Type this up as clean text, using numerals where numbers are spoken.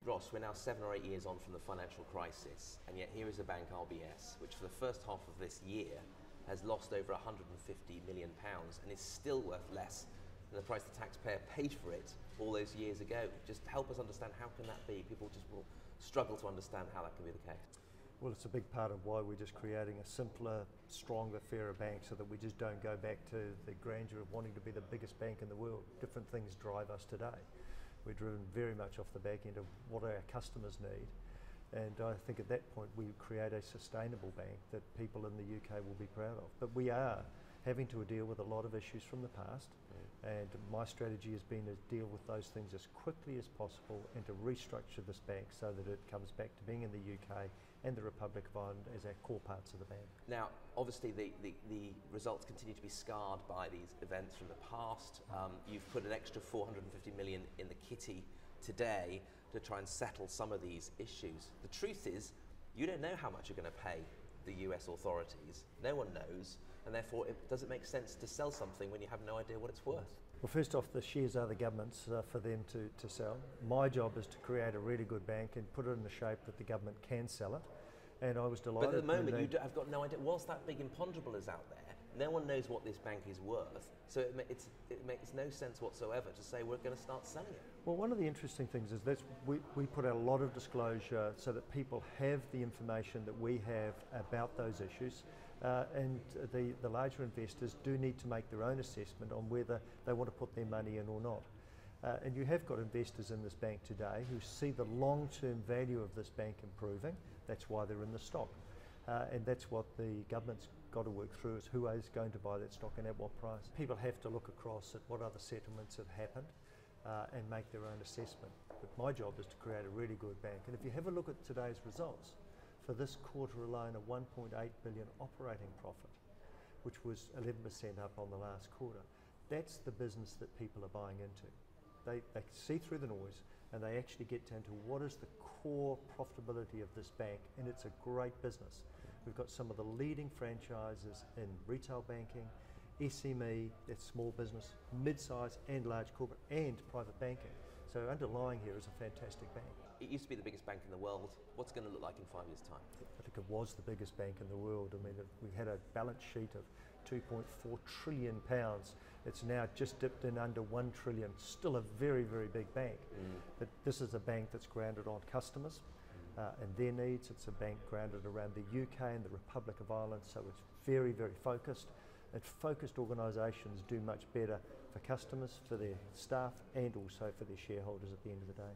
Ross, we're now 7 or 8 years on from the financial crisis, and yet here is a bank, RBS, which for the first half of this year has lost over £150 million and is still worth less than the price the taxpayer paid for it all those years ago. Just help us understand, how can that be? People just will struggle to understand how that can be the case. Well, it's a big part of why we're just creating a simpler, stronger, fairer bank, so that we just don't go back to the grandeur of wanting to be the biggest bank in the world. Different things drive us today. We're driven very much off the back end of what our customers need. And I think at that point we create a sustainable bank that people in the UK will be proud of. But we are having to deal with a lot of issues from the past, and my strategy has been to deal with those things as quickly as possible and to restructure this bank so that it comes back to being in the UK and the Republic of Ireland as our core parts of the bank. Now, obviously the results continue to be scarred by these events from the past. You've put an extra 450 million in the kitty today to try and settle some of these issues. The truth is, you don't know how much you're going to pay the US authorities. No one knows, and therefore does it make sense to sell something when you have no idea what it's worth? Well, first off, the shares are the government's for them to sell. My job is to create a really good bank and put it in the shape that the government can sell it. And I was delighted. But at the moment, I've got no idea. Whilst that big imponderable is out there, no one knows what this bank is worth. So it makes no sense whatsoever to say we're going to start selling it. Well, one of the interesting things is that we put out a lot of disclosure so that people have the information that we have about those issues. And the larger investors do need to make their own assessment on whether they want to put their money in or not. And you have got investors in this bank today who see the long-term value of this bank improving. That's why they're in the stock. And that's what the government's got to work through, is who is going to buy that stock and at what price. People have to look across at what other settlements have happened and make their own assessment. But my job is to create a really good bank. And if you have a look at today's results, for this quarter alone, a 1.8 billion operating profit, which was 11% up on the last quarter. That's the business that people are buying into. They see through the noise and they actually get down to what is the core profitability of this bank, and it's a great business. We've got some of the leading franchises in retail banking, SME, that's small business, mid-size and large corporate, and private banking. So underlying here is a fantastic bank. It used to be the biggest bank in the world. What's it going to look like in 5 years' time? I think it was the biggest bank in the world. I mean, we had a balance sheet of £2.4 trillion. It's now just dipped in under 1 trillion. Still a very, very big bank. But this is a bank that's grounded on customers and their needs. It's a bank grounded around the UK and the Republic of Ireland, so it's very, very focused. And focused organisations do much better for customers, for their staff, and also for their shareholders at the end of the day.